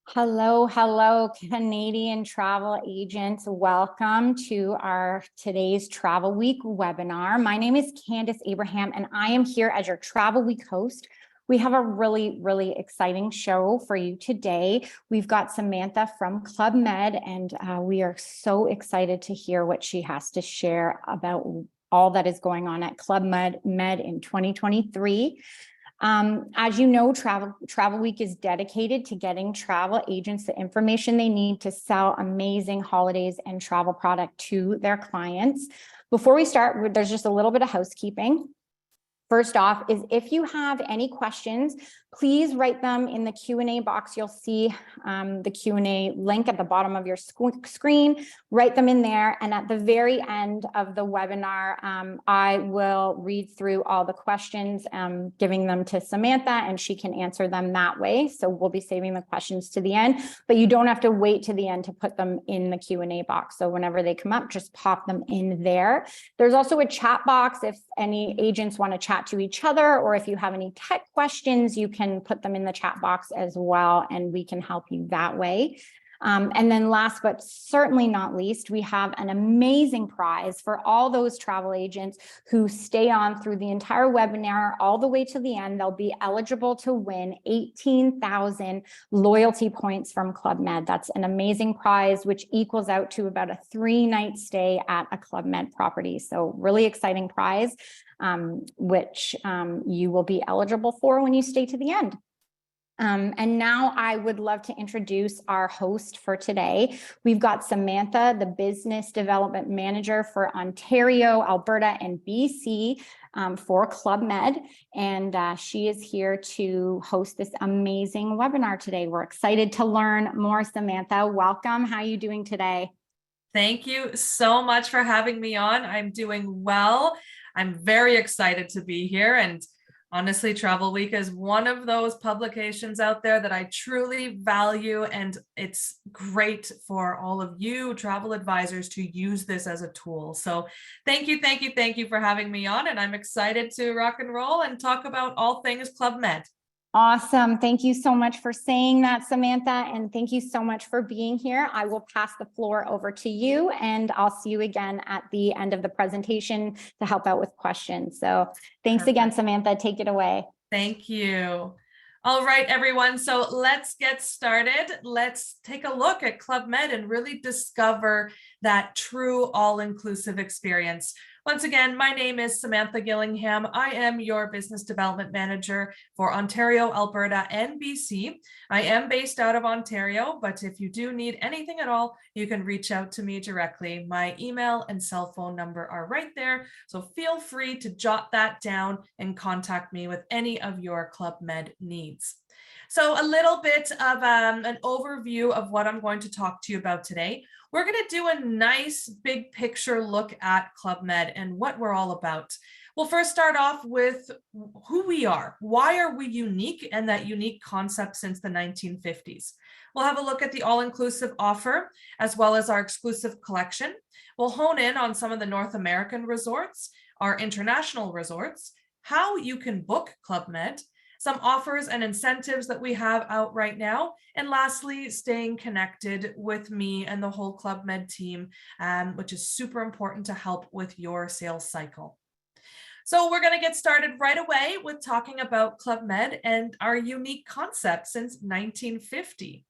Hello, hello, Canadian travel agents. Welcome to our today's Travel Week webinar. My name is Candace Abraham, and I am here as your Travel Week host. We have a really exciting show for you today. We've got Samantha from Club Med, and we are so excited to hear what she has to share about all that is going on at Club Med in 2023. As you know, Travel Week is dedicated to getting travel agents the information they need to sell amazing holidays and travel product to their clients. Before we start, there's just a little bit of housekeeping. First off is if you have any questions, please write them in the Q&A box. You'll see the Q&A link at the bottom of your screen. Write them in there. And at the very end of the webinar, I will read through all the questions, giving them to Samantha, and she can answer them that way. So we'll be saving the questions to the end, but you don't have to wait to the end to put them in the Q&A box. So whenever they come up, just pop them in there. There's also a chat box if any agents want to chat to each other, or if you have any tech questions, you can put them in the chat box as well, and we can help you that way. And then last but certainly not least, we have an amazing prize for all those travel agents who stay on through the entire webinar all the way to the end. They'll be eligible to win 18,000 loyalty points from Club Med. That's an amazing prize, which equals out to about a 3-night stay at a Club Med property. So really exciting prize, which you will be eligible for when you stay to the end. And now I would love to introduce our host for today. We've got Samantha, the Business Development Manager for Ontario, Alberta, and BC for Club Med. And she is here to host this amazing webinar today. We're excited to learn more. Samantha, welcome. How are you doing today? Thank you so much for having me on. I'm doing well. I'm very excited to be here. And honestly, Travel Week is one of those publications out there that I truly value, and it's great for all of you travel advisors to use this as a tool. So thank you for having me on, and I'm excited to rock and roll and talk about all things Club Med. Awesome. Thank you so much for saying that, Samantha, and thank you so much for being here. I will pass the floor over to you, and I'll see you again at the end of the presentation to help out with questions. So thanks Perfect. Again, Samantha. Take it away. Thank you. All right, everyone. So let's get started. Let's take a look at Club Med and really discover that true all-inclusive experience. Once again, my name is Samantha Gillingham. I am your Business Development Manager for Ontario, Alberta, and BC. I am based out of Ontario, but if you do need anything at all, you can reach out to me directly. My email and cell phone number are right there, so feel free to jot that down and contact me with any of your Club Med needs. So a little bit of an overview of what I'm going to talk to you about today. We're going to do a nice big picture look at Club Med and what we're all about. We'll first start off with who we are. Why are we unique, and that unique concept since the 1950s? We'll have a look at the all-inclusive offer as well as our exclusive collection. We'll hone in on some of the North American resorts, our international resorts, how you can book Club Med, some offers and incentives that we have out right now, and lastly, staying connected with me and the whole Club Med team, which is super important to help with your sales cycle. So we're going to get started right away with talking about Club Med and our unique concept since 1950.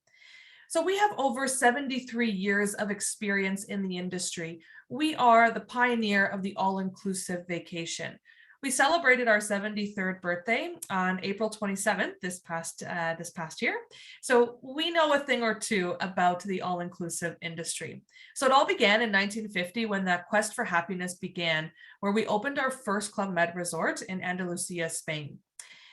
So we have over 73 years of experience in the industry. We are the pioneer of the all-inclusive vacation. We celebrated our 73rd birthday on April 27th this past year. So we know a thing or two about the all-inclusive industry. So it all began in 1950 when that quest for happiness began, where we opened our first Club Med resort in Andalusia, Spain.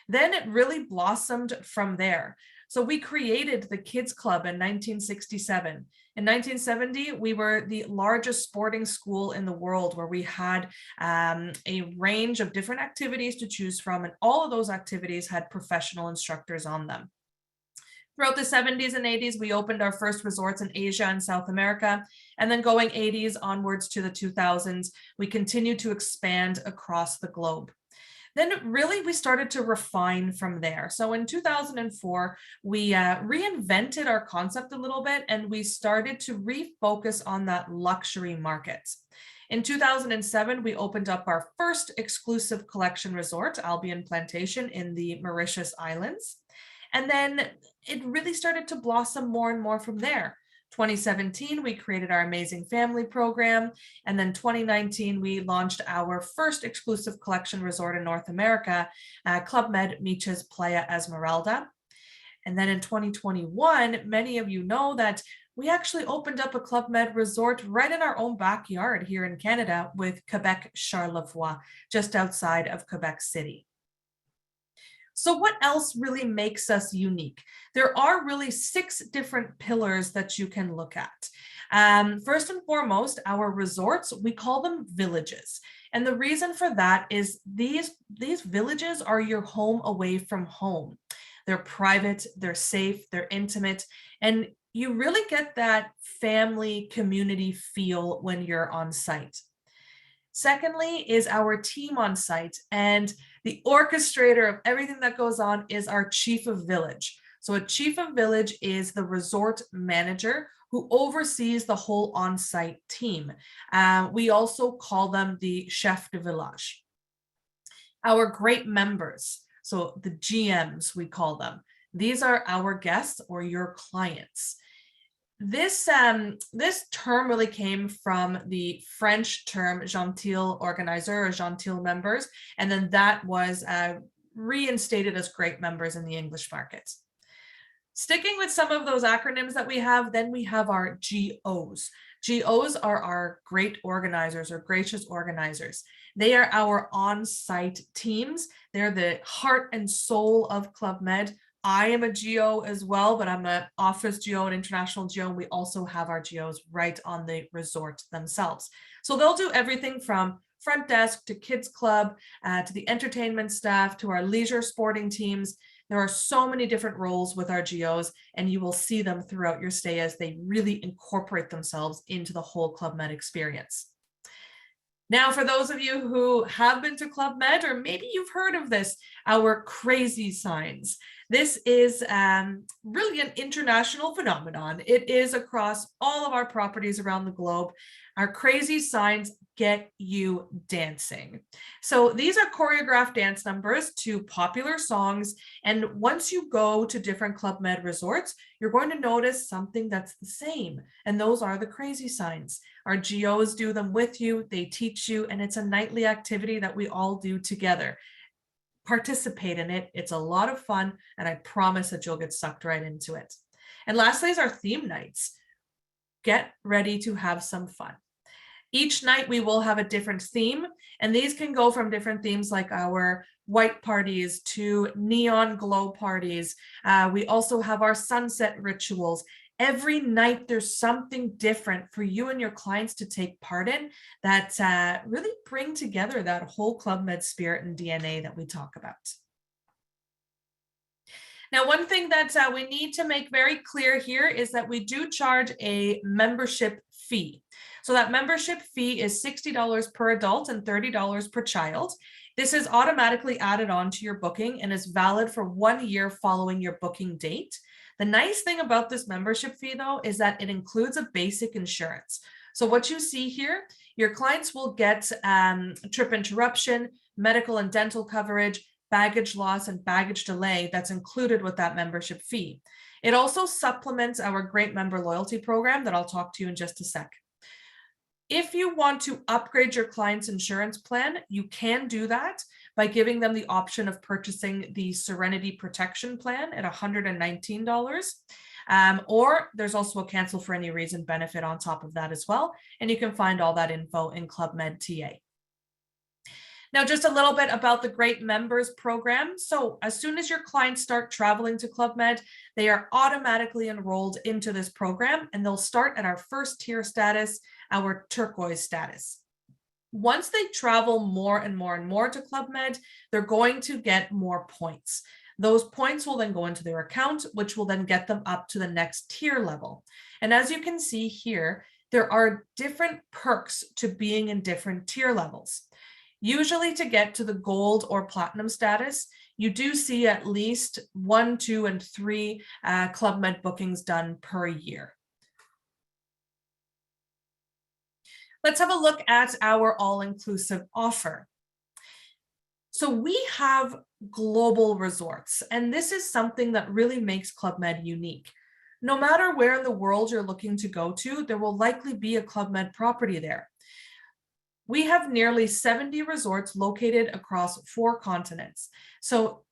Then it really blossomed from there. So we created the Kids Club in 1967. In 1970, we were the largest sporting school in the world, where we had a range of different activities to choose from, and all of those activities had professional instructors on them. Throughout the 70s and 80s, we opened our first resorts in Asia and South America, and then going 80s onwards to the 2000s, we continued to expand across the globe. Then really we started to refine from there. So in 2004, we reinvented our concept a little bit, and we started to refocus on that luxury market. In 2007, we opened up our first exclusive collection resort, Albion Plantation, in the Mauritius Islands. And then it really started to blossom more and more from there. 2017, we created our Amazing Family program. And then 2019, we launched our first exclusive collection resort in North America, Club Med Beaches Playa Esmeralda. And then in 2021, many of you know that we actually opened up a Club Med resort right in our own backyard here in Canada with Quebec Charlevoix, just outside of Quebec City. So what else really makes us unique? There are really 6 different pillars that you can look at. First and foremost, our resorts, we call them villages. And the reason for that is these villages are your home away from home. They're private, they're safe, they're intimate, and you really get that family community feel when you're on site. Secondly is our team on site, and the orchestrator of everything that goes on is our chief of village. So a chief of village is the resort manager who oversees the whole on-site team. We also call them the chef de village. Our great members, so the GMs we call them, these are our guests or your clients. This term really came from the French term gentil organizer or gentil members, and then that was reinstated as great members in the English market. Sticking with some of those acronyms that we have, then we have our GOs. GOs are our great organizers or gracious organizers. They are our on-site teams. They're the heart and soul of Club Med. I am a GO as well, but I'm an office GO and international GO. We also have our GOs right on the resort themselves. So they'll do everything from front desk to kids club, to the entertainment staff, to our leisure sporting teams. There are so many different roles with our GOs, and you will see them throughout your stay as they really incorporate themselves into the whole Club Med experience. Now, for those of you who have been to Club Med, or maybe you've heard of this, our crazy signs. This is really an international phenomenon. It is across all of our properties around the globe. Our crazy signs get you dancing. So these are choreographed dance numbers to popular songs. And once you go to different Club Med resorts, you're going to notice something that's the same. And those are the crazy signs. Our GOs do them with you, they teach you, and it's a nightly activity that we all do together. Participate in it. It's a lot of fun, and I promise that you'll get sucked right into it. And lastly is our theme nights. Get ready to have some fun. Each night we will have a different theme, and these can go from different themes like our white parties to neon glow parties. We also have our sunset rituals. Every night there's something different for you and your clients to take part in that really bring together that whole Club Med spirit and DNA that we talk about. Now, one thing that we need to make very clear here is that we do charge a membership fee. So that membership fee is $60 per adult and $30 per child. This is automatically added on to your booking and is valid for 1 year following your booking date. The nice thing about this membership fee, though, is that it includes a basic insurance. So what you see here, your clients will get trip interruption, medical and dental coverage, baggage loss, and baggage delay that's included with that membership fee. It also supplements our great member loyalty program that I'll talk to you in just a sec. If you want to upgrade your client's insurance plan, you can do that by giving them the option of purchasing the Serenity Protection Plan at $119. Or there's also a cancel for any reason benefit on top of that as well. And you can find all that info in Club Med TA. Now, just a little bit about the Great Members Program. So as soon as your clients start traveling to Club Med, they are automatically enrolled into this program, and they'll start at our first tier status, our turquoise status. Once they travel more and more and more to Club Med, they're going to get more points. Those points will then go into their account, which will then get them up to the next tier level. And as you can see here, there are different perks to being in different tier levels. Usually to get to the gold or platinum status, you do see at least 1, 2, and 3 Club Med bookings done per year. Let's have a look at our all-inclusive offer. So we have global resorts, and this is something that really makes Club Med unique. No matter where in the world you're looking to go to, there will likely be a Club Med property there. We have nearly 70 resorts located across 4 continents. So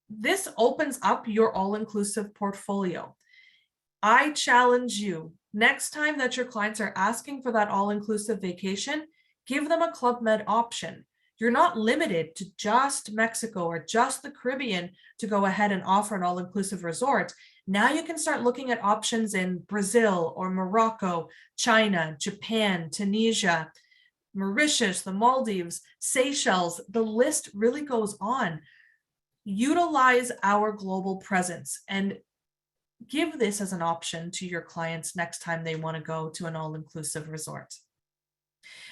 this opens up your all-inclusive portfolio. I challenge you, next time that your clients are asking for that all-inclusive vacation, give them a Club Med option. You're not limited to just Mexico or just the Caribbean to go ahead and offer an all-inclusive resort. Now you can start looking at options in Brazil or Morocco, China, Japan, Tunisia, Mauritius, the Maldives, Seychelles. The list really goes on. Utilize our global presence and give this as an option to your clients next time they want to go to an all-inclusive resort.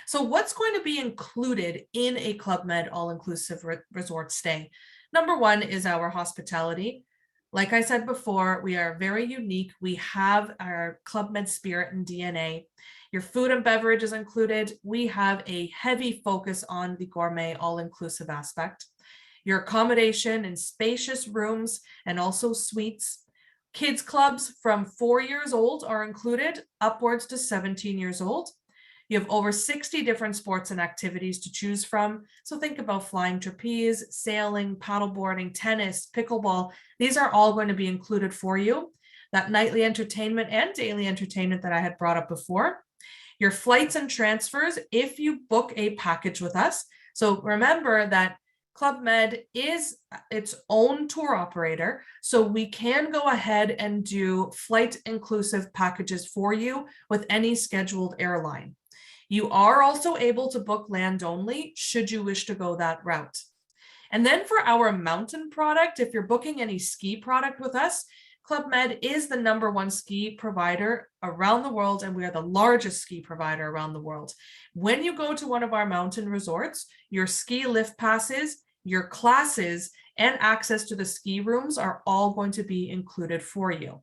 So what's going to be included in a Club Med all-inclusive resort stay? Number 1 is our hospitality. Like I said before, we are very unique. We have our Club Med spirit and DNA. Your food and beverage is included. We have a heavy focus on the gourmet all-inclusive aspect. Your accommodation in spacious rooms and also suites. Kids clubs from 4 years old are included, upwards to 17 years old. You have over 60 different sports and activities to choose from. So think about flying trapeze, sailing, paddleboarding, tennis, pickleball. These are all going to be included for you. That nightly entertainment and daily entertainment that I had brought up before. Your flights and transfers if you book a package with us. So remember that Club Med is its own tour operator, so we can go ahead and do flight inclusive packages for you with any scheduled airline. You are also able to book land only should you wish to go that route. And then for our mountain product, if you're booking any ski product with us, Club Med is the #1 ski provider around the world, and we are the largest ski provider around the world. When you go to one of our mountain resorts, your ski lift passes, your classes, and access to the ski rooms are all going to be included for you.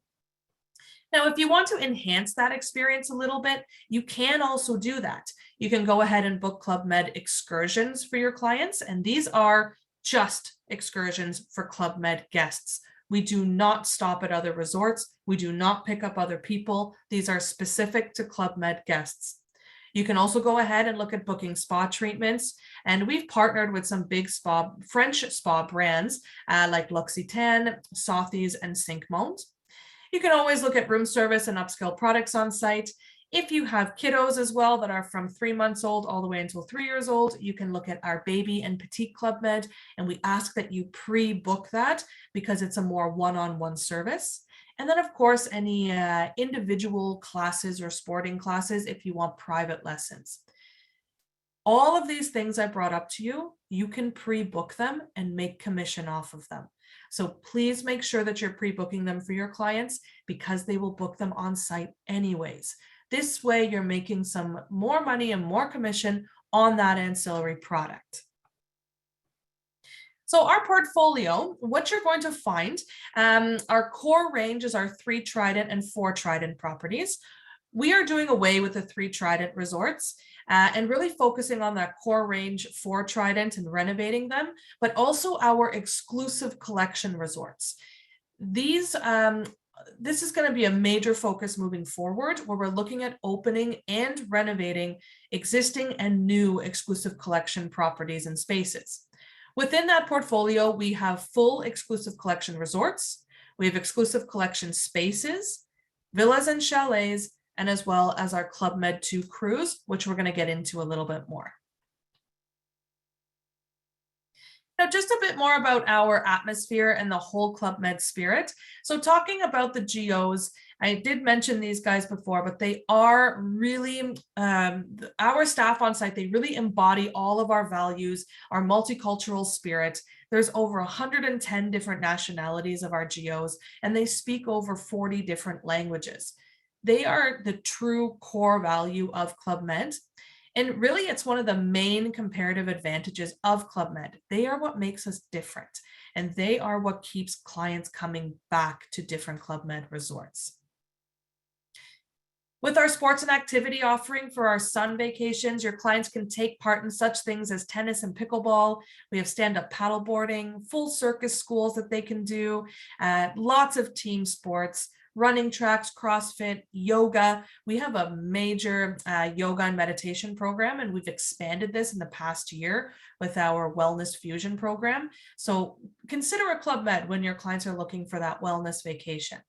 Now, if you want to enhance that experience a little bit, you can also do that. You can go ahead and book Club Med excursions for your clients, and these are just excursions for Club Med guests. We do not stop at other resorts. We do not pick up other people. These are specific to Club Med guests. You can also go ahead and look at booking spa treatments. And we've partnered with some big French spa brands like L'Occitane, Sotheby's, and Cinq Mondes. You can always look at room service and upscale products on site. If you have kiddos as well that are from 3 months old all the way until 3 years old, you can look at our baby and petite Club Med, and we ask that you pre-book that because it's a more one-on-one service. And then of course, any individual classes or sporting classes if you want private lessons. All of these things I brought up to you, you can pre-book them and make commission off of them. So please make sure that you're pre-booking them for your clients because they will book them on site anyways. This way you're making some more money and more commission on that ancillary product. So our portfolio, what you're going to find, our core range is our 3 Trident and 4 Trident properties. We are doing away with the 3 Trident resorts and really focusing on that core range 4 Trident and renovating them, but also our exclusive collection resorts. This is going to be a major focus moving forward, where we're looking at opening and renovating existing and new exclusive collection properties and spaces. Within that portfolio, we have full exclusive collection resorts, we have exclusive collection spaces, villas and chalets, and as well as our Club Med 2 cruise, which we're going to get into a little bit more. Now, just a bit more about our atmosphere and the whole Club Med spirit. So talking about the GOs, I did mention these guys before, but they are really, our staff on site, they really embody all of our values, our multicultural spirit. There's over 110 different nationalities of our GOs, and they speak over 40 different languages. They are the true core value of Club Med. And really, it's one of the main comparative advantages of Club Med. They are what makes us different, and they are what keeps clients coming back to different Club Med resorts. With our sports and activity offering for our sun vacations, your clients can take part in such things as tennis and pickleball. We have stand-up paddleboarding, full circus schools that they can do, lots of team sports, running tracks, CrossFit, yoga. We have a major yoga and meditation program, and we've expanded this in the past year with our Wellness Fusion program. So consider a Club Med when your clients are looking for that wellness vacation.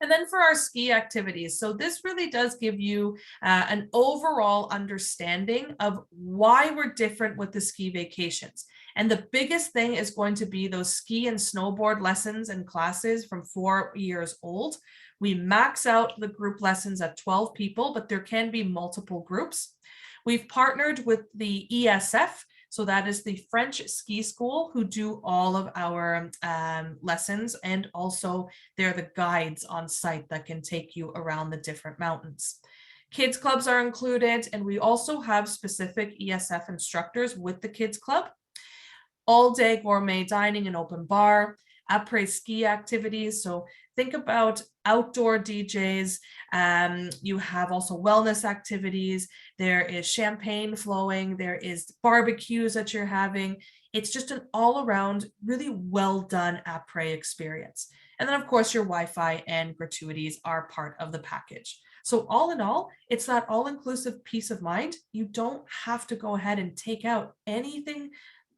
And then for our ski activities, so this really does give you an overall understanding of why we're different with the ski vacations. And the biggest thing is going to be those ski and snowboard lessons and classes from 4 years old. We max out the group lessons at 12 people, but there can be multiple groups. We've partnered with the ESF, so that is the French ski school, who do all of our lessons, and also they're the guides on site that can take you around the different mountains. Kids clubs are included, and we also have specific ESF instructors with the kids club. All day gourmet dining and open bar, après ski activities. So think about outdoor DJs. You have also wellness activities. There is champagne flowing. There is barbecues that you're having. It's just an all around really well done après experience. And then of course your Wi-Fi and gratuities are part of the package. So all in all, it's that all-inclusive peace of mind. You don't have to go ahead and take out anything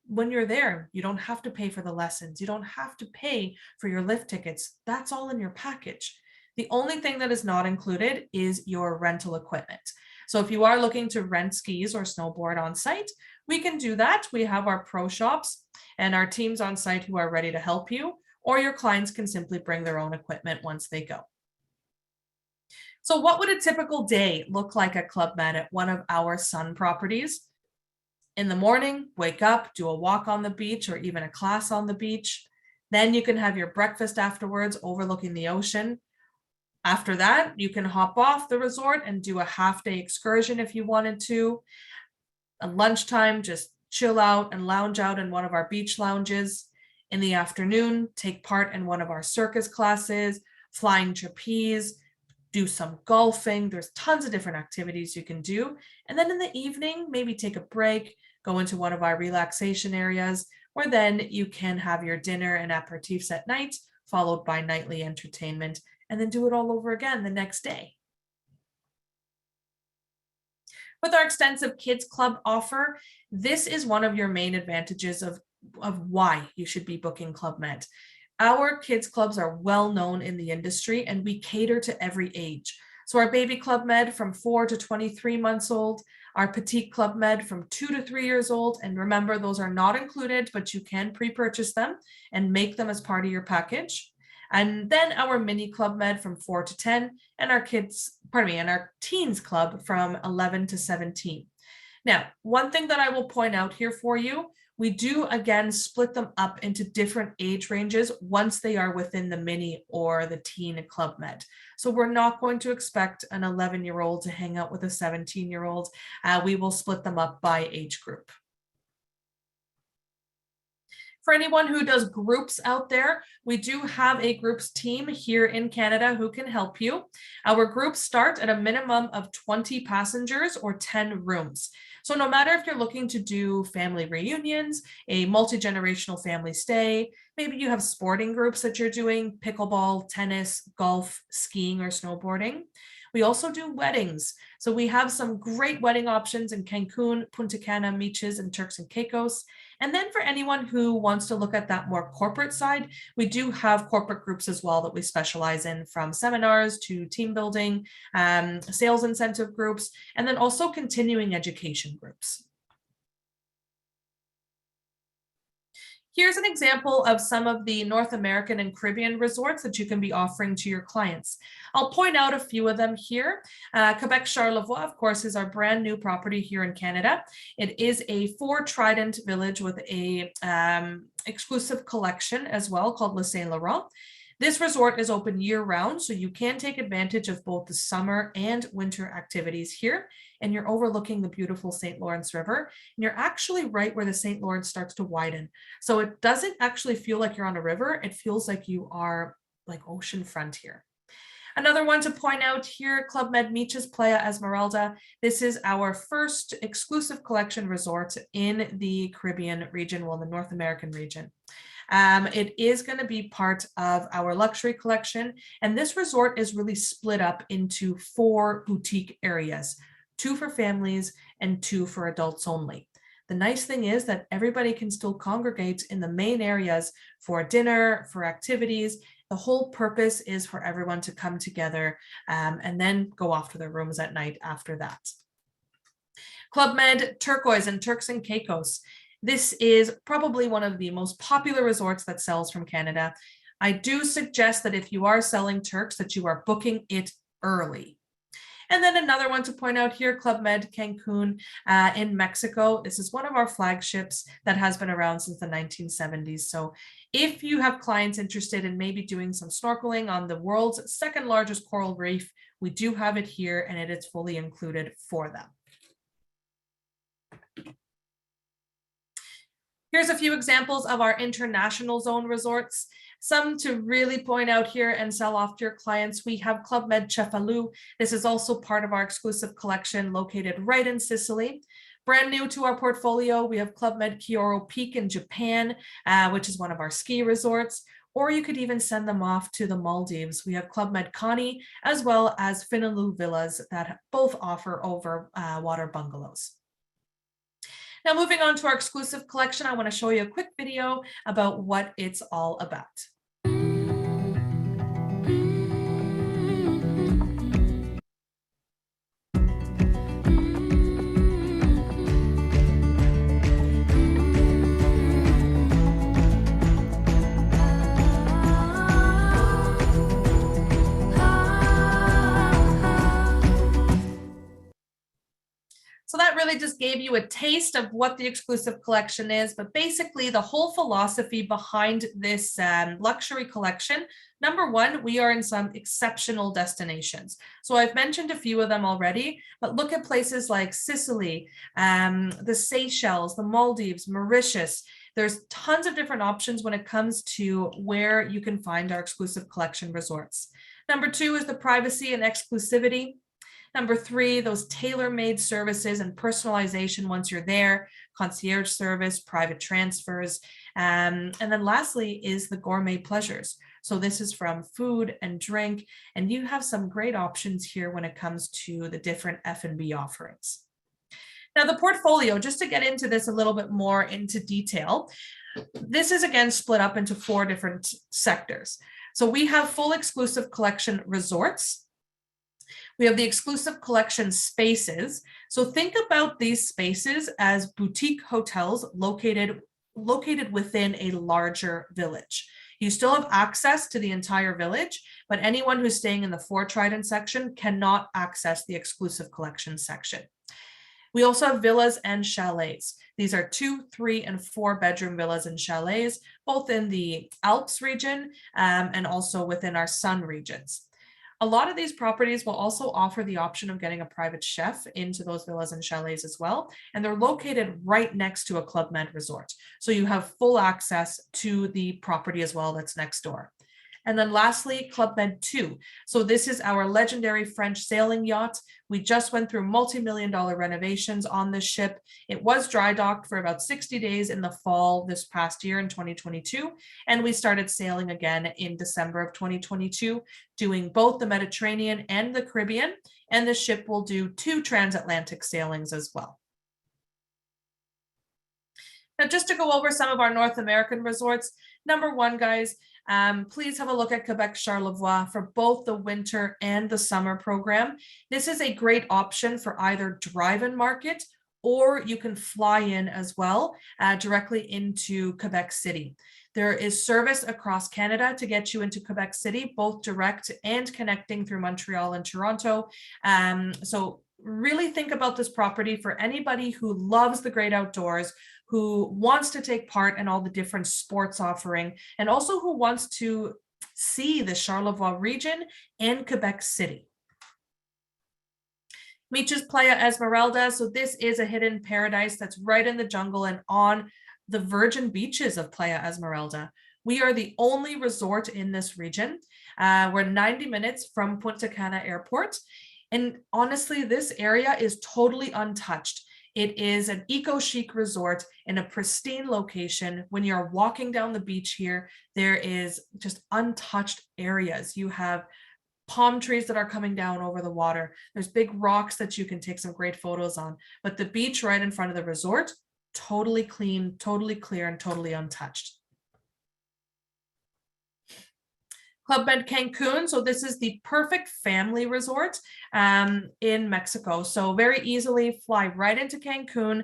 when you're there. You don't have to pay for the lessons. You don't have to pay for your lift tickets. That's all in your package. The only thing that is not included is your rental equipment. So if you are looking to rent skis or snowboard on site, we can do that. We have our pro shops and our teams on site who are ready to help you, or your clients can simply bring their own equipment once they go. So what would a typical day look like at Club Med at one of our sun properties? In the morning, wake up, do a walk on the beach or even a class on the beach. Then you can have your breakfast afterwards overlooking the ocean. After that, you can hop off the resort and do a half-day excursion if you wanted to. At lunchtime, just chill out and lounge out in one of our beach lounges. In the afternoon, take part in one of our circus classes, flying trapeze, do some golfing. There's tons of different activities you can do. And then in the evening, maybe take a break, go into one of our relaxation areas, where then you can have your dinner and aperitifs at night, followed by nightly entertainment, and then do it all over again the next day. With our extensive kids club offer, this is one of your main advantages of why you should be booking Club Med. Our kids clubs are well known in the industry, and we cater to every age. So our baby Club Med from 4 to 23 months old, our petite Club Med from 2 to 3 years old. And remember, those are not included, but you can pre-purchase them and make them as part of your package. And then our mini Club Med from 4 to 10, and our teens club from 11 to 17. Now, one thing that I will point out here for you, we do again split them up into different age ranges once they are within the mini or the teen Club Med. So we're not going to expect an 11-year-old to hang out with a 17-year-old. We will split them up by age group. For anyone who does groups out there, we do have a groups team here in Canada who can help you. Our groups start at a minimum of 20 passengers or 10 rooms. So no matter if you're looking to do family reunions, a multi-generational family stay, maybe you have sporting groups that you're doing, pickleball, tennis, golf, skiing, or snowboarding. We also do weddings. So we have some great wedding options in Cancun, Punta Cana, Miches, and Turks and Caicos. And then for anyone who wants to look at that more corporate side, we do have corporate groups as well that we specialize in, from seminars to team building, sales incentive groups, and then also continuing education groups. Here's an example of some of the North American and Caribbean resorts that you can be offering to your clients. I'll point out a few of them here. Quebec Charlevoix, of course, is our brand new property here in Canada. It is a 4-trident village with a exclusive collection as well called Le Saint Laurent. This resort is open year-round, so you can take advantage of both the summer and winter activities here, and you're overlooking the beautiful St. Lawrence River, and you're actually right where the St. Lawrence starts to widen. So it doesn't actually feel like you're on a river, it feels like you are like oceanfront here. Another one to point out here, Club Med Beaches Playa Esmeralda. This is our first exclusive collection resort in the Caribbean region, well, the North American region. It is going to be part of our luxury collection, and this resort is really split up into 4 boutique areas, 2 for families and 2 for adults only. The nice thing is that everybody can still congregate in the main areas for dinner, for activities. The whole purpose is for everyone to come together and then go off to their rooms at night after that. Club Med Turquoise and Turks and Caicos. This is probably one of the most popular resorts that sells from Canada. I do suggest that if you are selling Turks, that you are booking it early. And then another one to point out here, Club Med Cancún in Mexico. This is one of our flagships that has been around since the 1970s. So if you have clients interested in maybe doing some snorkeling on the world's 2nd largest coral reef, we do have it here and it is fully included for them. Here's a few examples of our international zone resorts. Some to really point out here and sell off to your clients. We have Club Med Cefalù. This is also part of our exclusive collection located right in Sicily. Brand new to our portfolio, we have Club Med Kyoto Peak in Japan, which is one of our ski resorts. Or you could even send them off to the Maldives. We have Club Med Cana as well as Finaloo Villas that both offer over water bungalows. Now, moving on to our exclusive collection, I want to show you a quick video about what it's all about. So that really just gave you a taste of what the exclusive collection is, but basically the whole philosophy behind this luxury collection. Number one, we are in some exceptional destinations. So I've mentioned a few of them already, but look at places like Sicily, the Seychelles, the Maldives, Mauritius. There's tons of different options when it comes to where you can find our exclusive collection resorts. Number two is the privacy and exclusivity. Number three, those tailor-made services and personalization once you're there, concierge service, private transfers. And then lastly is the gourmet pleasures. So this is from food and drink, and you have some great options here when it comes to the different F&B offerings. Now the portfolio, just to get into this a little bit more into detail, this is again split up into 4 different sectors. So we have full exclusive collection resorts. We have the exclusive collection spaces. So think about these spaces as boutique hotels located within a larger village. You still have access to the entire village, but anyone who's staying in the Fort Trident section cannot access the exclusive collection section. We also have villas and chalets. These are 2, 3, and 4 bedroom villas and chalets, both in the Alps region and also within our Sun regions. A lot of these properties will also offer the option of getting a private chef into those villas and chalets as well. And they're located right next to a Club Med resort. So you have full access to the property as well that's next door. And then lastly, Club Med 2. So this is our legendary French sailing yacht. We just went through multi-million-dollar renovations on this ship. It was dry docked for about 60 days in the fall this past year in 2022. And we started sailing again in December of 2022, doing both the Mediterranean and the Caribbean. And the ship will do 2 transatlantic sailings as well. Now, just to go over some of our North American resorts, number one, guys, please have a look at Quebec Charlevoix for both the winter and the summer program. This is a great option for either drive-in market or you can fly in as well directly into Quebec City. There is service across Canada to get you into Quebec City, both direct and connecting through Montreal and Toronto. So really think about this property for anybody who loves the great outdoors, who wants to take part in all the different sports offering, and also who wants to see the Charlevoix region and Quebec City. Beaches Playa Esmeralda. So this is a hidden paradise that's right in the jungle and on the virgin beaches of Playa Esmeralda. We are the only resort in this region. We're 90 minutes from Punta Cana Airport. And honestly, this area is totally untouched. It is an eco-chic resort in a pristine location. When you're walking down the beach here, there is just untouched areas. You have palm trees that are coming down over the water. There's big rocks that you can take some great photos on. But the beach right in front of the resort, totally clean, totally clear, and totally untouched. Club Med Cancun. So this is the perfect family resort in Mexico. So very easily fly right into Cancun.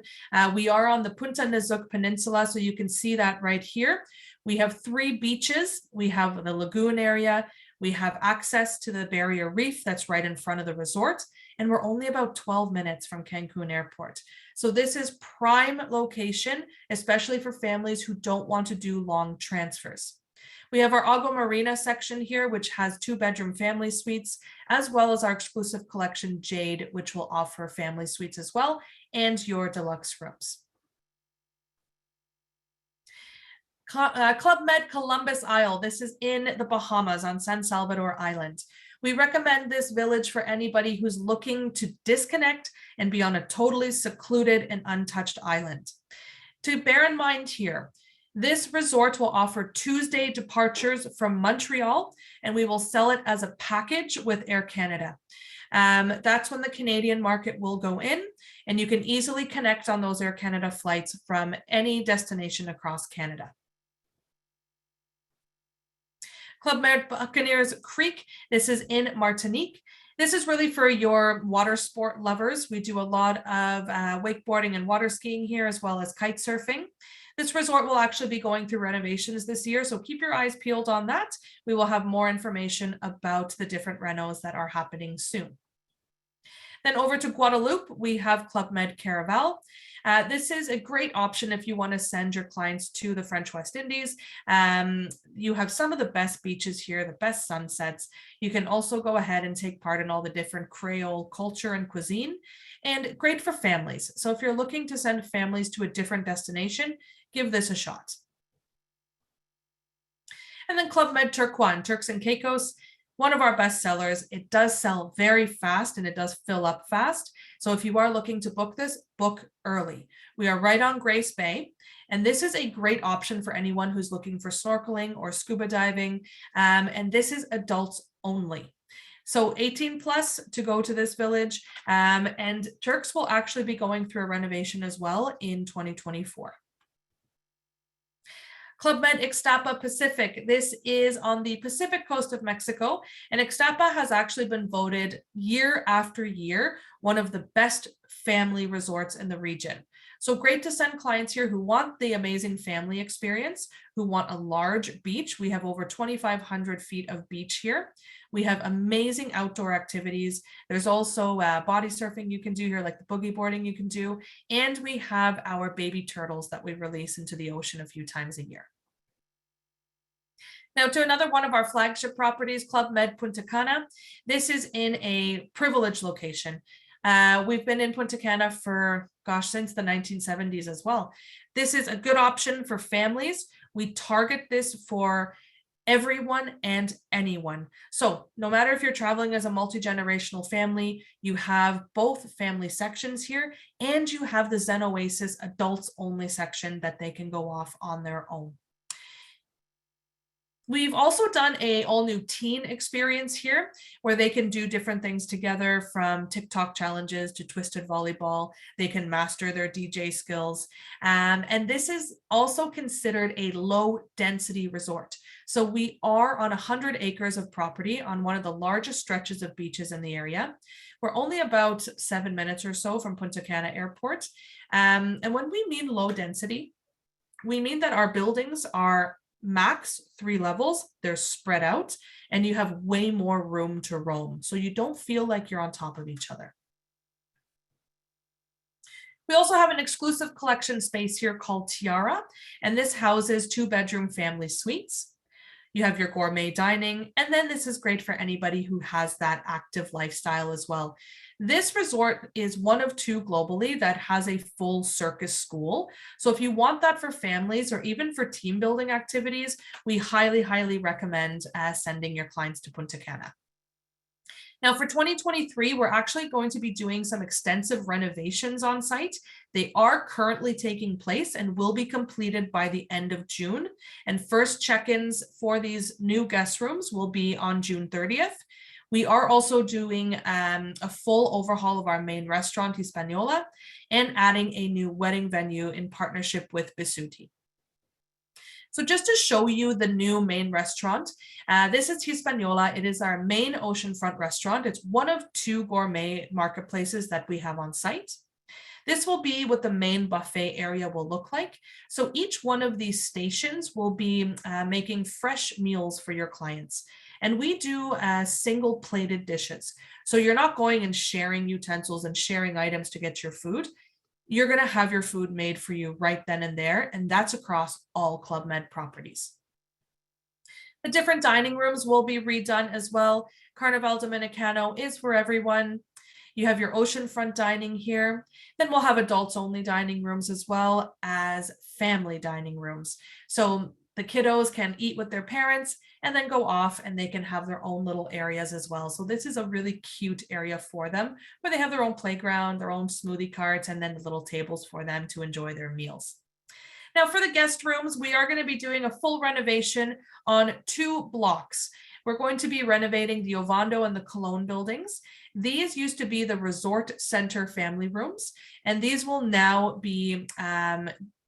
We are on the Punta Nizuc Peninsula, so you can see that right here. We have 3 beaches. We have the lagoon area. We have access to the barrier reef that's right in front of the resort. And we're only about 12 minutes from Cancun Airport. So this is prime location, especially for families who don't want to do long transfers. We have our Agua Marina section here, which has 2-bedroom family suites, as well as our exclusive collection Jade, which will offer family suites as well, and your deluxe rooms. Club Med Columbus Isle. This is in the Bahamas on San Salvador Island. We recommend this village for anybody who's looking to disconnect and be on a totally secluded and untouched island. To bear in mind here, this resort will offer Tuesday departures from Montreal, and we will sell it as a package with Air Canada. That's when the Canadian market will go in, and you can easily connect on those Air Canada flights from any destination across Canada. Club Med Buccaneers Creek. This is in Martinique. This is really for your water sport lovers. We do a lot of wakeboarding and water skiing here, as well as kite surfing. This resort will actually be going through renovations this year, so keep your eyes peeled on that. We will have more information about the different renos that are happening soon. Then over to Guadeloupe, we have Club Med Caravelle. This is a great option if you want to send your clients to the French West Indies. You have some of the best beaches here, the best sunsets. You can also go ahead and take part in all the different Creole culture and cuisine, and great for families. So if you're looking to send families to a different destination, give this a shot. And then Club Med Turquoise, Turks and Caicos, one of our best sellers. It does sell very fast and it does fill up fast. So if you are looking to book this, book early. We are right on Grace Bay, and this is a great option for anyone who's looking for snorkeling or scuba diving. And this is adults only. So 18 plus to go to this village, and Turks will actually be going through a renovation as well in 2024. Club Med Ixtapa Pacific. This is on the Pacific coast of Mexico, and Ixtapa has actually been voted year after year one of the best family resorts in the region. So great to send clients here who want the amazing family experience, who want a large beach. We have over 2,500 feet of beach here. We have amazing outdoor activities. There's also body surfing you can do here, like the boogie boarding you can do. And we have our baby turtles that we release into the ocean a few times a year. Now to another one of our flagship properties, Club Med Punta Cana. This is in a privileged location. We've been in Punta Cana for, since the 1970s as well. This is a good option for families. We target this for everyone and anyone. So no matter if you're traveling as a multi-generational family, you have both family sections here, and you have the Zen Oasis adults only section that they can go off on their own. We've also done a all-new teen experience here where they can do different things together, from TikTok challenges to twisted volleyball. They can master their DJ skills. And this is also considered a low-density resort. So we are on 100 acres of property on one of the largest stretches of beaches in the area. We're only about 7 minutes or so from Punta Cana Airport. And when we mean low density, we mean that our buildings are max 3 levels, they're spread out, and you have way more room to roam. So you don't feel like you're on top of each other. We also have an exclusive collection space here called Tiara, and this houses 2-bedroom family suites. You have your gourmet dining, and then this is great for anybody who has that active lifestyle as well. This resort is one of 2 globally that has a full circus school. So if you want that for families or even for team building activities, we highly, highly recommend sending your clients to Punta Cana. Now for 2023, we're actually going to be doing some extensive renovations on site. They are currently taking place and will be completed by the end of June. And first check-ins for these new guest rooms will be on June 30th. We are also doing a full overhaul of our main restaurant, Hispaniola, and adding a new wedding venue in partnership with Bisuti. So just to show you the new main restaurant, this is Hispaniola. It is our main oceanfront restaurant. It's one of 2 gourmet marketplaces that we have on site. This will be what the main buffet area will look like. So each one of these stations will be making fresh meals for your clients. And we do single plated dishes. So you're not going and sharing utensils and sharing items to get your food. You're going to have your food made for you right then and there. And that's across all Club Med properties. The different dining rooms will be redone as well. Carnaval Dominicano is for everyone. You have your oceanfront dining here. Then we'll have adults only dining rooms as well as family dining rooms. So the kiddos can eat with their parents and then go off and they can have their own little areas as well. So this is a really cute area for them where they have their own playground, their own smoothie carts, and then the little tables for them to enjoy their meals. Now for the guest rooms, we are going to be doing a full renovation on 2 blocks. We're going to be renovating the Ovando and the Cologne buildings. These used to be the Resort Center family rooms, and these will now be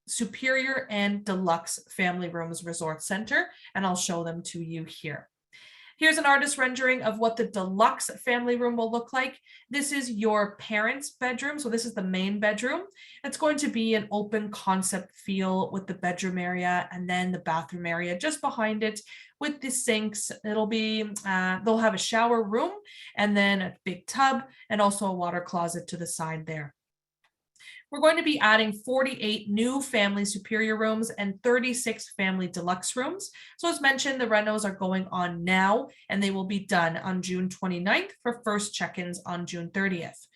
Superior and Deluxe Family Rooms Resort Center, and I'll show them to you here. Here's an artist rendering of what the deluxe family room will look like. This is your parents' bedroom. So this is the main bedroom. It's going to be an open concept feel with the bedroom area and then the bathroom area just behind it with the sinks. It'll be, they'll have a shower room and then a big tub and also a water closet to the side there. We're going to be adding 48 new family superior rooms and 36 family deluxe rooms. So as mentioned, the renos are going on now and they will be done on June 29th for first check-ins on June 30th.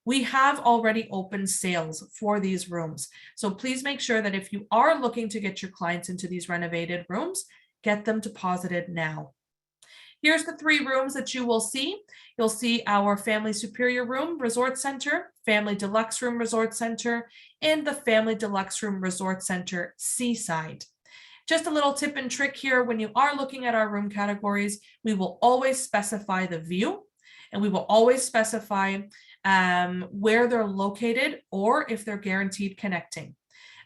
We have already opened sales for these rooms. So please make sure that if you are looking to get your clients into these renovated rooms, get them deposited now. Here's the 3 rooms that you will see. You'll see our Family Superior Room Resort Center, Family Deluxe Room Resort Center, and the Family Deluxe Room Resort Center Seaside. Just a little tip and trick here, when you are looking at our room categories, we will always specify the view, and we will always specify where they're located or if they're guaranteed connecting.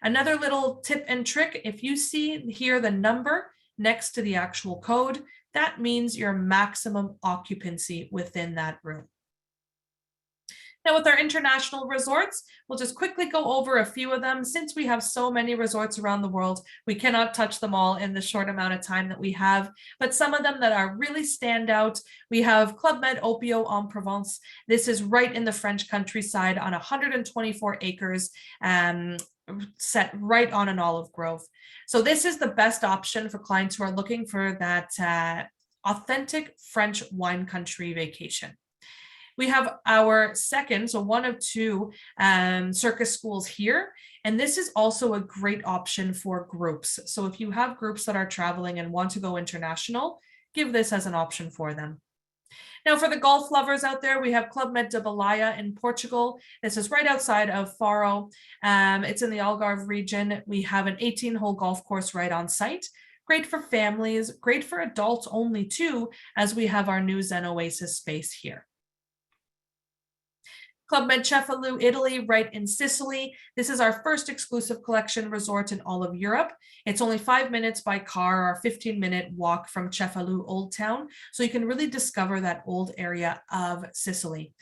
Another little tip and trick, if you see here the number next to the actual code, that means your maximum occupancy within that room. Now with our international resorts, we'll just quickly go over a few of them. Since we have so many resorts around the world, we cannot touch them all in the short amount of time that we have, but some of them that are really stand out. We have Club Med Opio en Provence. This is right in the French countryside on 124 acres, set right on an olive grove. So this is the best option for clients who are looking for that authentic French wine country vacation. We have our second, so one of 2 circus schools here. And this is also a great option for groups. So if you have groups that are traveling and want to go international, give this as an option for them. Now for the golf lovers out there, we have Club Med de BALAIA in Portugal. This is right outside of Faro. It's in the Algarve region. We have an 18-hole golf course right on site. Great for families, great for adults only too, as we have our new Zen Oasis space here. Club Med Cefalù, Italy, right in Sicily. This is our first exclusive collection resort in all of Europe. It's only 5 minutes by car or 15-minute walk from Cefalù Old Town. So you can really discover that old area of Sicily.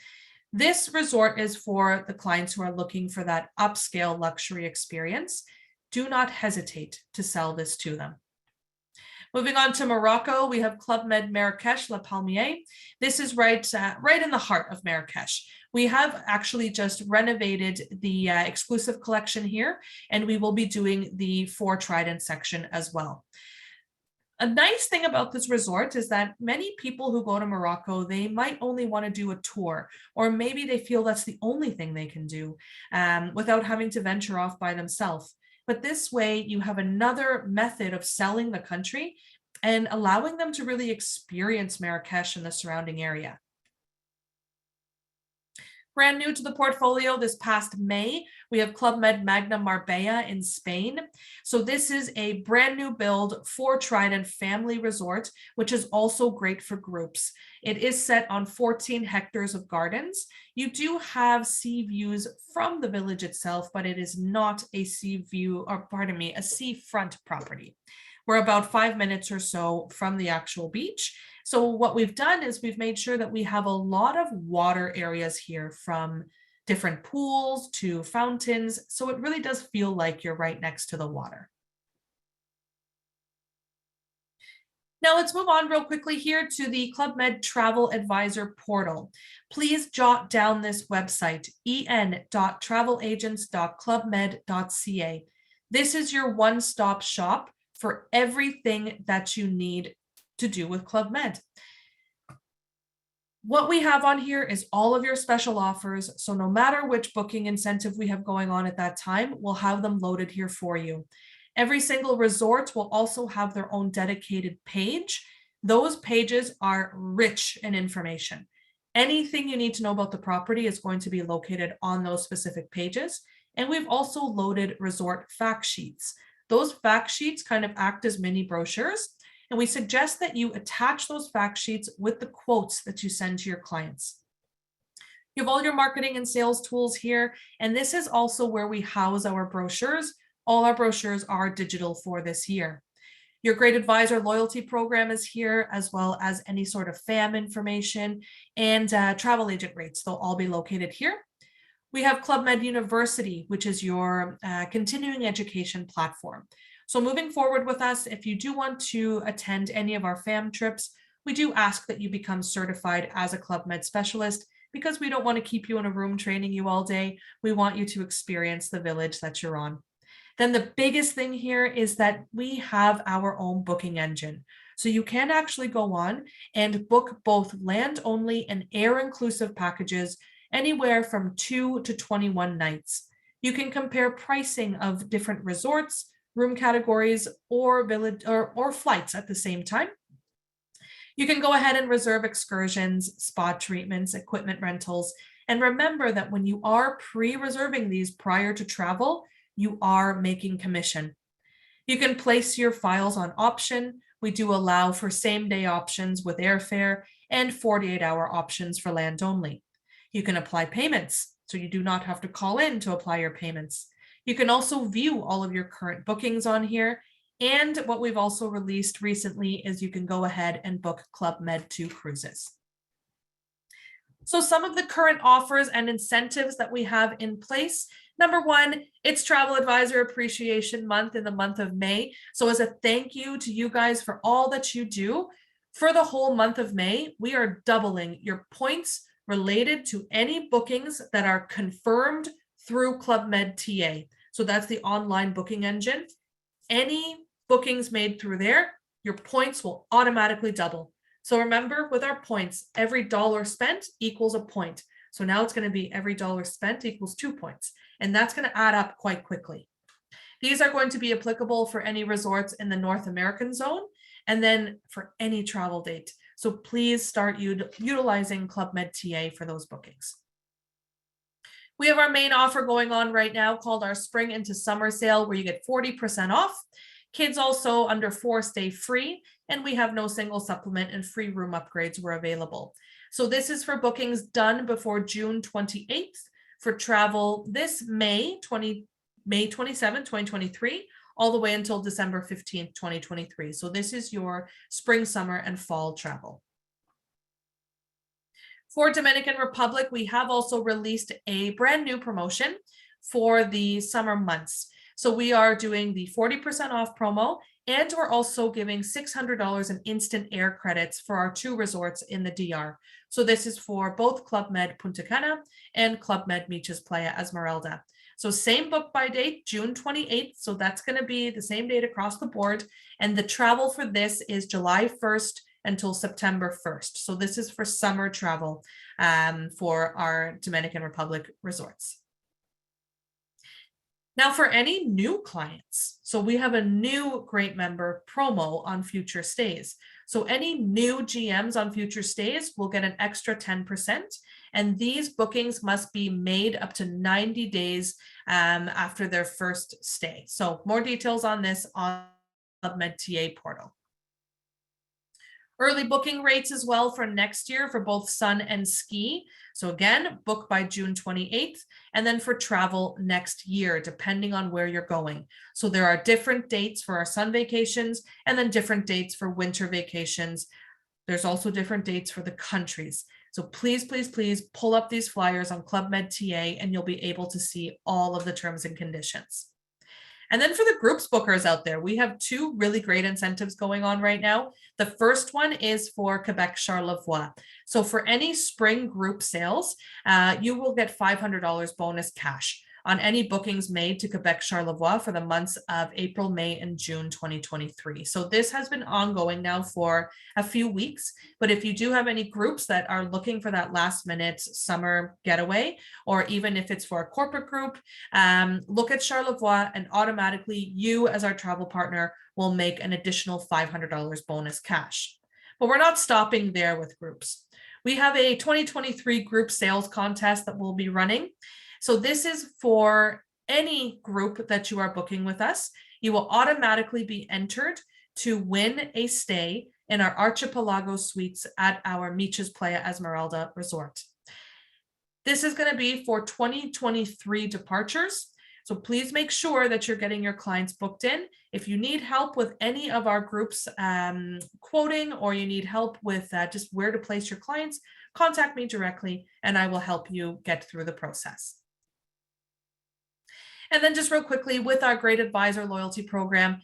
This resort is for the clients who are looking for that upscale luxury experience. Do not hesitate to sell this to them. Moving on to Morocco, we have Club Med Marrakech La Palmier. This is right in the heart of Marrakech. We have actually just renovated the exclusive collection here, and we will be doing the 4 Trident section as well. A nice thing about this resort is that many people who go to Morocco, they might only want to do a tour, or maybe they feel that's the only thing they can do without having to venture off by themselves. But this way, you have another method of selling the country and allowing them to really experience Marrakesh and the surrounding area. Brand new to the portfolio this past May, we have Club Med MAGNA Marbella in Spain. So this is a brand new build for Trident family resort, which is also great for groups. It is set on 14 hectares of gardens. You do have sea views from the village itself, but it is not a sea view, or pardon me, a seafront property. We're about 5 minutes or so from the actual beach. So what we've done is we've made sure that we have a lot of water areas here, from different pools to fountains. So it really does feel like you're right next to the water. Now let's move on real quickly here to the Club Med Travel Advisor portal. Please jot down this website, en.travelagents.clubmed.ca. This is your one-stop shop for everything that you need to do with Club Med. What we have on here is all of your special offers. So no matter which booking incentive we have going on at that time, we'll have them loaded here for you. Every single resort will also have their own dedicated page. Those pages are rich in information. Anything you need to know about the property is going to be located on those specific pages. And we've also loaded resort fact sheets. Those fact sheets kind of act as mini brochures. And we suggest that you attach those fact sheets with the quotes that you send to your clients. You have all your marketing and sales tools here, and this is also where we house our brochures. All our brochures are digital for this year. Your Great Advisor loyalty program is here, as well as any sort of FAM information and travel agent rates. They'll all be located here. We have Club Med University, which is your continuing education platform. So moving forward with us, if you do want to attend any of our FAM trips, we do ask that you become certified as a Club Med specialist, because we don't want to keep you in a room training you all day. We want you to experience the village that you're on. Then the biggest thing here is that we have our own booking engine. So you can actually go on and book both land only and air inclusive packages anywhere from 2 to 21 nights. You can compare pricing of different resorts, room categories, or village or flights at the same time. You can go ahead and reserve excursions, spa treatments, equipment rentals. And remember that when you are pre-reserving these prior to travel, you are making commission. You can place your files on option. We do allow for same-day options with airfare and 48-hour options for land only. You can apply payments, so you do not have to call in to apply your payments. You can also view all of your current bookings on here. And what we've also released recently is you can go ahead and book Club Med 2 cruises. So some of the current offers and incentives that we have in place. Number one, it's Travel Advisor Appreciation Month in the month of May. So as a thank you to you guys for all that you do, for the whole month of May, we are doubling your points related to any bookings that are confirmed through Club Med TA. So that's the online booking engine. Any bookings made through there, your points will automatically double. So remember, with our points, every dollar spent equals a point. So now it's going to be every dollar spent equals 2 points. And that's going to add up quite quickly. These are going to be applicable for any resorts in the North American zone, and then for any travel date. So please start utilizing Club Med TA for those bookings. We have our main offer going on right now called our Spring into Summer Sale, where you get 40% off. Kids also under 4 stay free, and we have no single supplement and free room upgrades were available. So this is for bookings done before June 28th for travel this May 27, 2023, all the way until December 15th, 2023. So this is your spring, summer, and fall travel. For Dominican Republic, we have also released a brand new promotion for the summer months. So we are doing the 40% off promo, and we're also giving $600 in instant air credits for our 2 resorts in the DR. So this is for both Club Med Punta Cana and Club Med Beaches Playa Esmeralda. So same book by date, June 28th. So that's going to be the same date across the board. And the travel for this is July 1st until September 1st. So this is for summer travel for our Dominican Republic resorts. Now for any new clients, so we have a new great member promo on future stays. So any new GMs on future stays will get an extra 10%. And these bookings must be made up to 90 days after their first stay. So more details on this on the Med TA portal. Early booking rates as well for next year for both sun and ski. So again, book by June 28th, and then for travel next year, depending on where you're going. So there are different dates for our sun vacations and then different dates for winter vacations. There's also different dates for the countries. So please, please, please pull up these flyers on Club Med TA and you'll be able to see all of the terms and conditions. And then for the groups bookers out there, we have two really great incentives going on right now. The first one is for Quebec Charlevoix. So for any spring group sales, you will get $500 bonus cash on any bookings made to Quebec Charlevoix for the months of April, May, and June 2023. So this has been ongoing now for a few weeks, but if you do have any groups that are looking for that last minute summer getaway, or even if it's for a corporate group, look at Charlevoix and automatically you as our travel partner will make an additional $500 bonus cash. But we're not stopping there with groups. We have a 2023 group sales contest that we'll be running. So this is for any group that you are booking with us. You will automatically be entered to win a stay in our Archipelago suites at our Miches Playa Esmeralda resort. This is going to be for 2023 departures. So please make sure that you're getting your clients booked in. If you need help with any of our groups quoting, or you need help with just where to place your clients, contact me directly and I will help you get through the process. And then just real quickly with our Great Advisor Loyalty Program,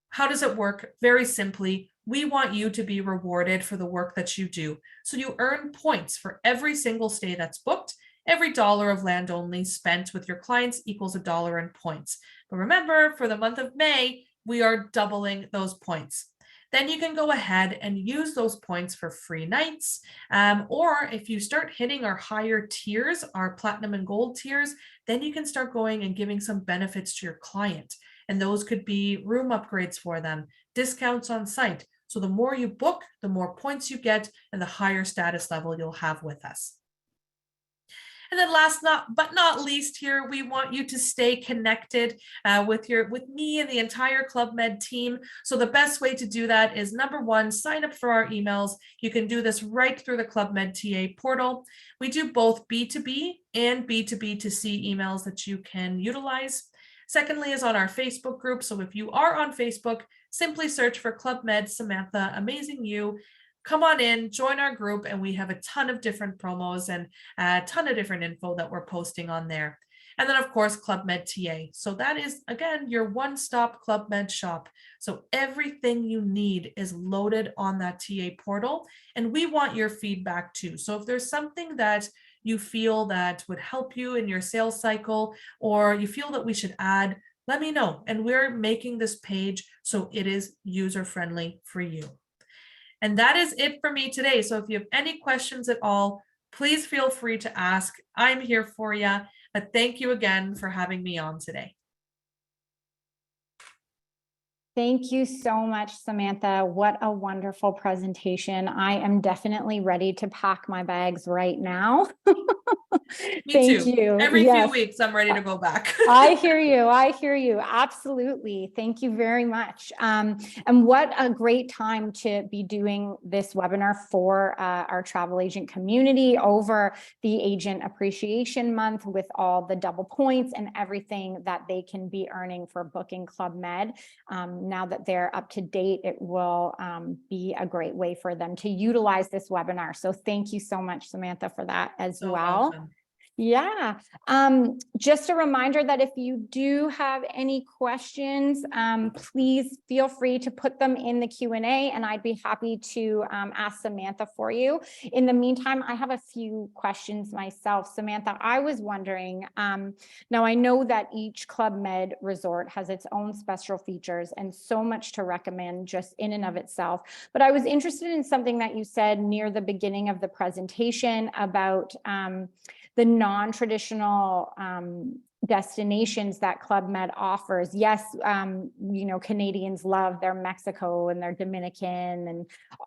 how does it work? Very simply, we want you to be rewarded for the work that you do. So you earn points for every single stay that's booked. Every dollar of land only spent with your clients equals $1 in points. But remember, for the month of May, we are doubling those points. Then you can go ahead and use those points for free nights. Or if you start hitting our higher tiers, our platinum and gold tiers, then you can start going and giving some benefits to your client. And those could be room upgrades for them, discounts on site. So the more you book, the more points you get and the higher status level you'll have with us. And then last but not least here, we want you to stay connected with me and the entire Club Med team. So the best way to do that is number one, sign up for our emails. You can do this right through the Club Med TA portal. We do both B2B and B2B2C emails that you can utilize. Secondly is on our Facebook group. So if you are on Facebook, simply search for Club Med Samantha Amazing You. Come on in, join our group, and we have a ton of different promos and a ton of different info that we're posting on there. And then, of course, Club Med TA. So that is, again, your one-stop Club Med shop. So everything you need is loaded on that TA portal, and we want your feedback too. So if there's something that you feel that would help you in your sales cycle, or you feel that we should add, let me know. And we're making this page so it is user-friendly for you. And that is it for me today. So if you have any questions at all, please feel free to ask. I'm here for you. But thank you again for having me on today. Thank you so much, Samantha. What a wonderful presentation. I am definitely ready to pack my bags right now. Me Thank too. you. Every Yes. few weeks, I'm ready to go back. I hear you. I hear you. Absolutely. Thank you very much. And what a great time to be doing this webinar for our travel agent community over the Agent Appreciation Month with all the double points and everything that they can be earning for booking Club Med. Now that they're up to date, it will be a great way for them to utilize this webinar. So thank you so much, Samantha, for that as well. Welcome. Yeah, just a reminder that if you do have any questions, please feel free to put them in the Q&A and I'd be happy to ask Samantha for you. In the meantime, I have a few questions myself. Samantha, I was wondering, now I know that each Club Med resort has its own special features and so much to recommend just in and of itself, but I was interested in something that you said near the beginning of the presentation about the non-traditional destinations that Club Med offers. Yes, you know, Canadians love their Mexico and their Dominican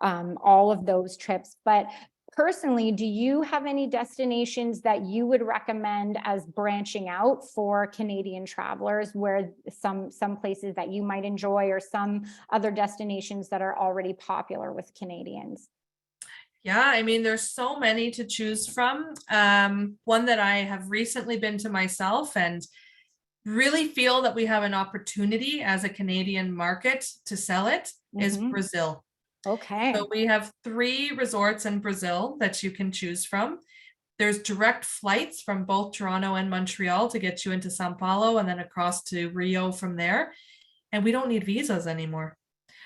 and all of those trips. But personally, do you have any destinations that you would recommend as branching out for Canadian travelers, where some places that you might enjoy or some other destinations that are already popular with Canadians? Yeah, I mean, there's so many to choose from. One that I have recently been to myself and really feel that we have an opportunity as a Canadian market to sell it is Brazil. Okay. So we have 3 resorts in Brazil that you can choose from. There's direct flights from both Toronto and Montreal to get you into Sao Paulo and then across to Rio from there. And we don't need visas anymore.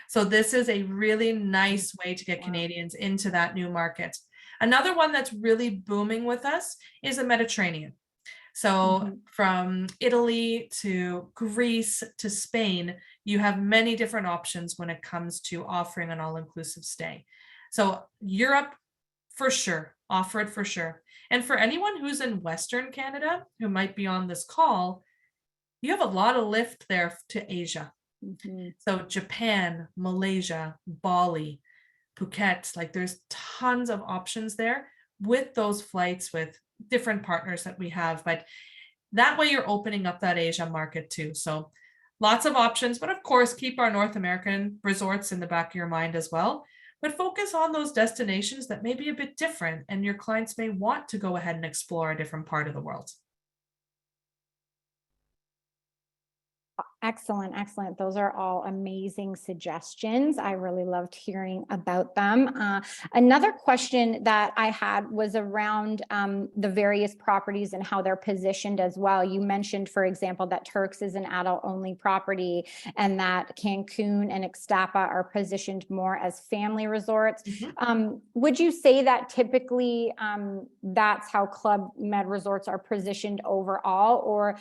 So this is a really nice way to get Canadians into that new market. Another one that's really booming with us is the Mediterranean. So from Italy to Greece to Spain, you have many different options when it comes to offering an all-inclusive stay. So Europe, for sure, offer it for sure. And for anyone who's in Western Canada, who might be on this call, you have a lot of lift there to Asia. So Japan, Malaysia, Bali, Phuket, like there's tons of options there with those flights with different partners that we have, but that way you're opening up that Asia market too. So lots of options, but of course keep our North American resorts in the back of your mind as well, but focus on those destinations that may be a bit different and your clients may want to go ahead and explore a different part of the world. Excellent, excellent. Those are all amazing suggestions. I really loved hearing about them. Another question that I had was around the various properties and how they're positioned as well. You mentioned, for example, that Turks is an adult-only property and that Cancun and Ixtapa are positioned more as family resorts. Would you say that typically that's how Club Med resorts are positioned overall, or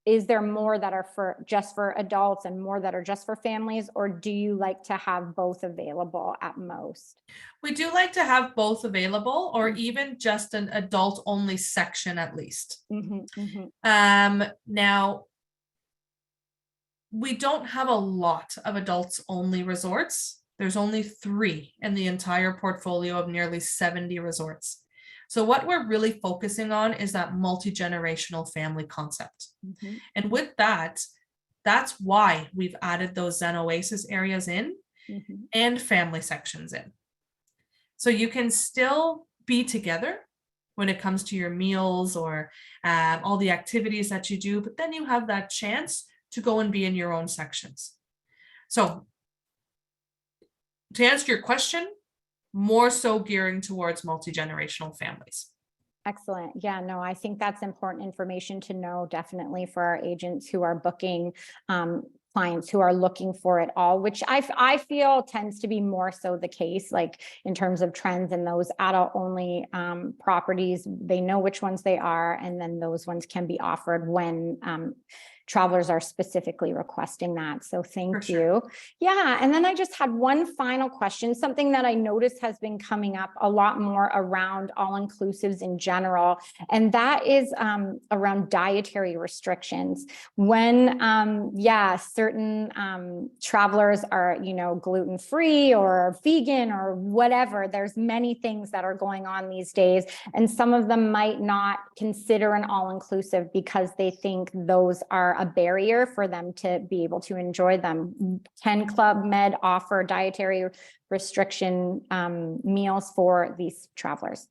is there more that are just for adults and more that are just for families, or do you like to have both available at most? We do like to have both available, or even just an adult only section at least. Now, we don't have a lot of adults only resorts. There's only 3 in the entire portfolio of nearly 70 resorts. So what we're really focusing on is that multi-generational family concept. And with that, that's why we've added those Zen Oasis areas in and family sections in. So you can still be together when it comes to your meals or all the activities that you do, but then you have that chance to go and be in your own sections. So to answer your question, more so gearing towards multi-generational families. Excellent. Yeah, no, I think that's important information to know, definitely for our agents who are booking clients who are looking for it all, which I feel tends to be more so the case, like in terms of trends and those adult only properties, they know which ones they are, and then those ones can be offered when travelers are specifically requesting that. So thank you. Yeah. And then I just had one final question, something that I noticed has been coming up a lot more around all-inclusives in general, and that is around dietary restrictions. When, certain travelers are, you know, gluten-free or vegan or whatever, there's many things that are going on these days, and some of them might not consider an all-inclusive because they think those are a barrier for them to be able to enjoy them. Can Club Med offer dietary restriction meals for these travelers?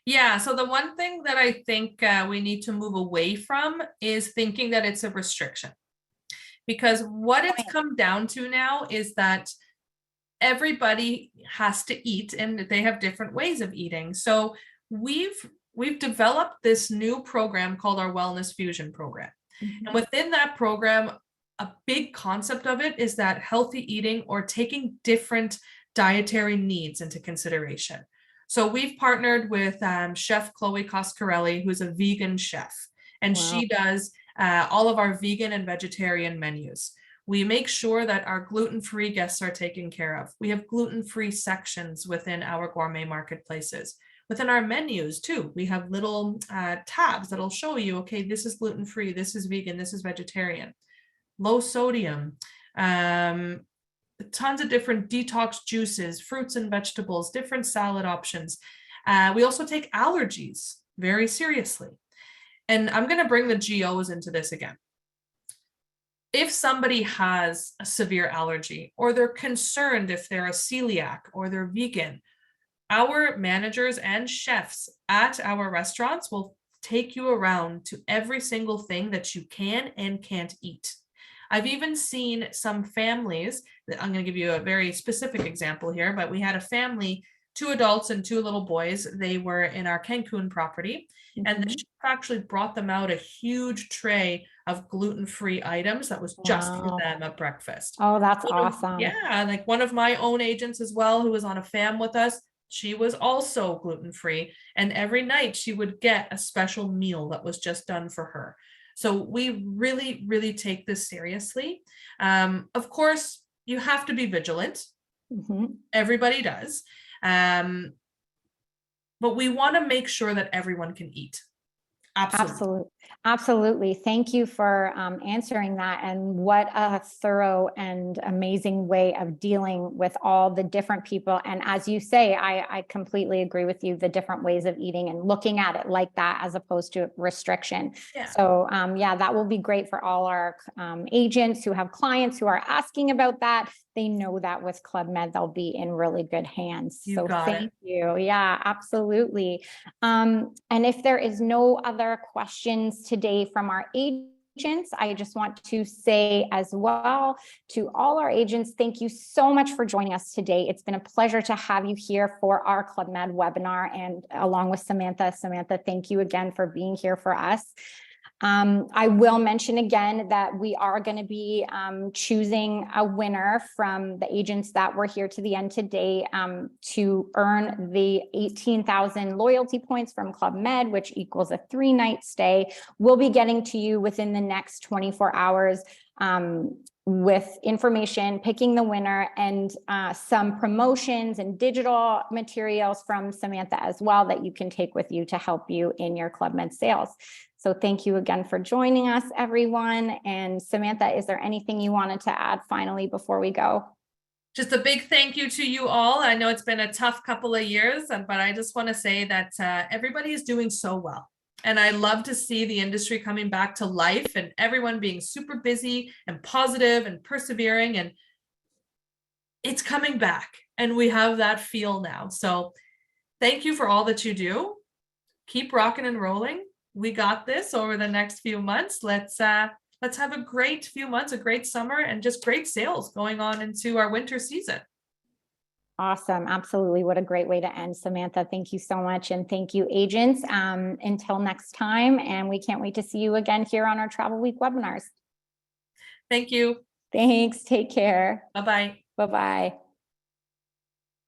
Yeah, so the one thing that I think we need to move away from is thinking that it's a restriction. Because what it's come down to now is that everybody has to eat and they have different ways of eating. So we've we've developed this new program called our Wellness Fusion program. And within that program, a big concept of it is that healthy eating or taking different dietary needs into consideration. So we've partnered with Chef Chloe Coscarelli, who's a vegan chef, and she does all of our vegan and vegetarian menus. We make sure that our gluten-free guests are taken care of. We have gluten-free sections within our gourmet marketplaces. Within our menus too, we have little tabs that'll show you, okay, this is gluten-free, this is vegan, this is vegetarian. Low sodium, tons of different detox juices, fruits and vegetables, different salad options. We also take allergies very seriously. And I'm going to bring the GOs into this again. If somebody has a severe allergy, or they're concerned if they're a celiac or they're vegan, our managers and chefs at our restaurants will take you around to every single thing that you can and can't eat. I've even seen some families, I'm going to give you a very specific example here, but we had a family, 2 adults and 2 little boys. They were in our Cancun property, and the chef actually brought them out a huge tray of gluten-free items that was just for them at breakfast. Oh, that's awesome. Yeah, like one of my own agents as well, who was on a fam with us, she was also gluten-free, and every night she would get a special meal that was just done for her. So we really, really take this seriously. Of course, you have to be vigilant. Everybody does. But we want to make sure that everyone can eat. Absolutely. Thank you for answering that. And what a thorough and amazing way of dealing with all the different people. And as you say, I completely agree with you, the different ways of eating and looking at it like that, as opposed to restriction. So yeah, that will be great for all our agents who have clients who are asking about that. They know that with Club Med, they'll be in really good hands. So thank you. Yeah, absolutely. And if there is no other questions today from our agents, I just want to say as well to all our agents, thank you so much for joining us today. It's been a pleasure to have you here for our Club Med webinar, and along with Samantha. Samantha, thank you again for being here for us. I will mention again that we are going to be choosing a winner from the agents that were here to the end today to earn the 18,000 loyalty points from Club Med, which equals a 3-night stay. We'll be getting to you within the next 24 hours with information, picking the winner, and some promotions and digital materials from Samantha as well that you can take with you to help you in your Club Med sales. So thank you again for joining us, everyone. And Samantha, is there anything you wanted to add finally before we go? Just a big thank you to you all. I know it's been a tough couple of years, but I just want to say that everybody is doing so well. And I love to see the industry coming back to life and everyone being super busy and positive and persevering. And it's coming back, and we have that feel now. So thank you for all that you do. Keep rocking and rolling. We got this over the next few months. Let's have a great few months, a great summer, and just great sales going on into our winter season. Awesome. Absolutely. What a great way to end, Samantha. Thank you so much. And thank you, agents. Until next time. And we can't wait to see you again here on our Travel Week webinars. Thank you. Thanks. Take care. Bye-bye. Bye-bye.